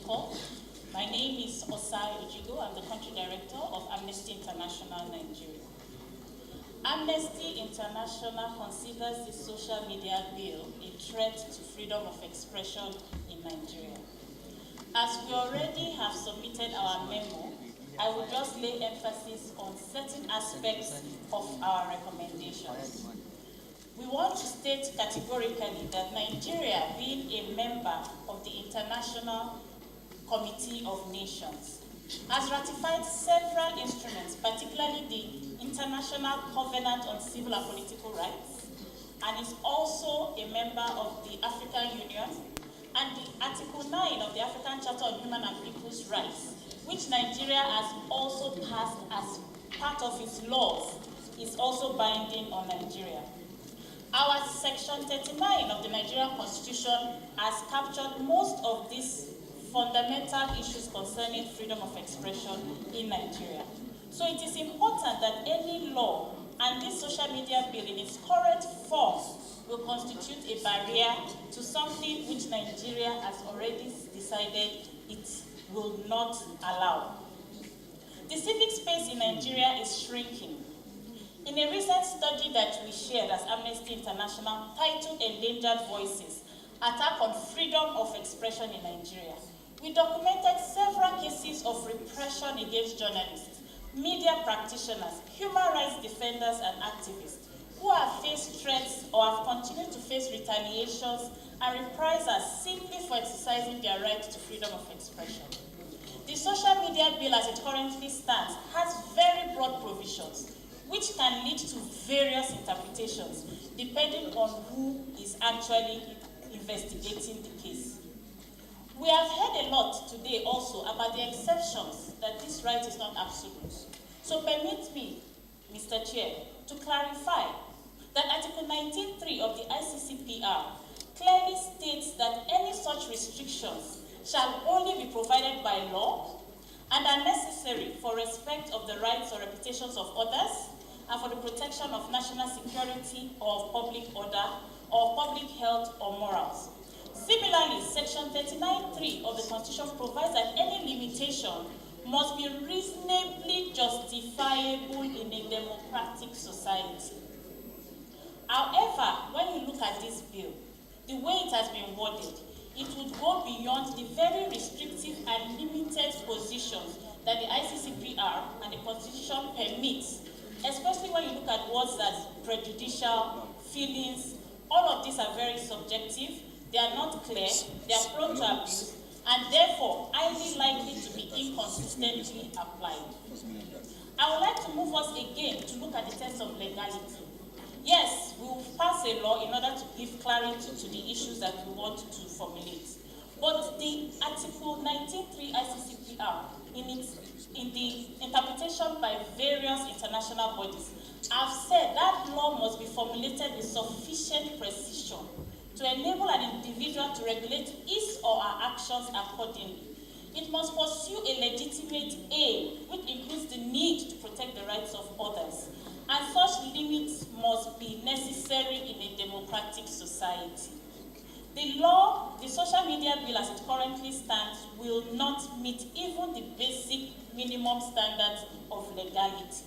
call. My name is Osai Ojigo. I'm the Country Director of Amnesty International Nigeria. Amnesty International considers the social media bill a threat to freedom of expression in Nigeria. As we already have submitted our memo, I will just lay emphasis on certain aspects of our recommendations. We want to state categorically that Nigeria, being a member of the International Committee of Nations, has ratified several instruments, particularly the International Covenant on Civil and Political Rights, and is also a member of the African Union and the Article 9 of the African Charter on Human and People's Rights, which Nigeria has also passed as part of its laws, is also binding on Nigeria. Our Section 39 of the Nigerian Constitution has captured most of these fundamental issues concerning freedom of expression in Nigeria. So it is important that any law and this social media bill in its current form will constitute a barrier to something which Nigeria has already decided it will not allow. The civic space in Nigeria is shrinking. In a recent study that we shared as Amnesty International titled Endangered Voices, Attack on Freedom of Expression in Nigeria, we documented several cases of repression against journalists, media practitioners, human rights defenders, and activists who have faced threats or have continued to face retaliations and reprisals simply for exercising their right to freedom of expression. The social media bill as it currently stands has very broad provisions which can lead to various interpretations depending on who is actually investigating the case. We have heard a lot today also about the exceptions that this right is not absolute. So permit me, Mr. Chair, to clarify that Article 19.3 of the ICCPR clearly states that any such restrictions shall only be provided by law and are necessary for respect of the rights or reputations of others and for the protection of national security or of public order or of public health or morals. Similarly, Section 39.3 of the Constitution provides that any limitation must be reasonably justifiable in a democratic society. However, when you look at this bill, the way it has been worded, it would go beyond the very restrictive and limited positions that the ICCPR and the Constitution permits, especially when you look at words as prejudicial, feelings. All of these are very subjective, they are not clear, they are prone to abuse, and therefore highly likely to be inconsistently applied. I would like to move us again to look at the test of legality. Yes, we will pass a law in order to give clarity to the issues that we want to formulate. But the Article 19.3 ICCPR, in the interpretation by various international bodies, have said that law must be formulated with sufficient precision to enable an individual to regulate his or her actions accordingly. It must pursue a legitimate aim, which includes the need to protect the rights of others. And such limits must be necessary in a democratic society. The law, the social media bill as it currently stands, will not meet even the basic minimum standards of legality.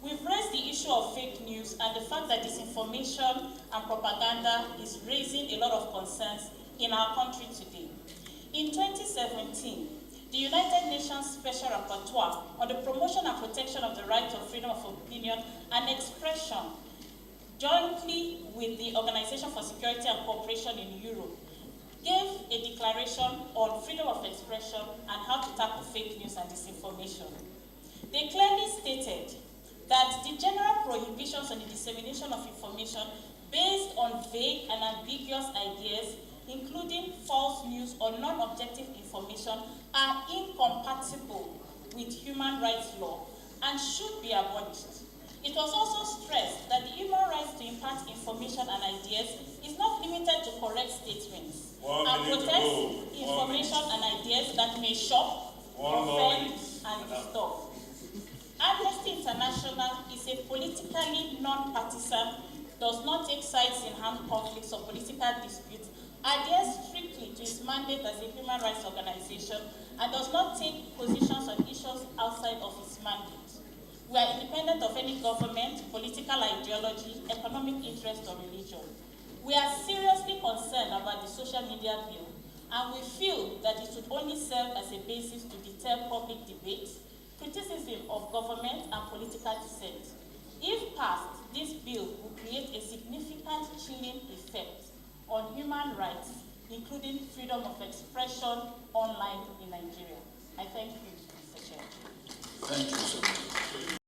We've raised the issue of fake news and the fact that disinformation and propaganda is raising a lot of concerns in our country today. In 2017, the United Nations Special Rapporteur on the promotion and protection of the right of freedom of opinion and expression, jointly with the Organization for Security and Cooperation in Europe, gave a declaration on freedom of expression and how to tackle fake news and disinformation. They clearly stated that the general prohibitions on the dissemination of information based on vague and ambiguous ideas, including false news or non-objective information, are incompatible with human rights law and should be abolished. It was also stressed that the human rights to impart information and ideas is not limited to correct statements and protects information and ideas that may shock, offend, and disturb. Amnesty International is a politically non-partisan, does not take sides in armed conflicts or political disputes, adheres strictly to its mandate as a human rights organization, and does not take positions on issues outside of its mandate. We are independent of any government, political ideology, economic interest, or religion. We are seriously concerned about the social media bill, and we feel that it should only serve as a basis to deter public debate, criticism of government, and political dissent. If passed, this bill will create a significant chilling effect on human rights, including freedom of expression online in Nigeria. I thank you, Mr. Chair. Thank you so much.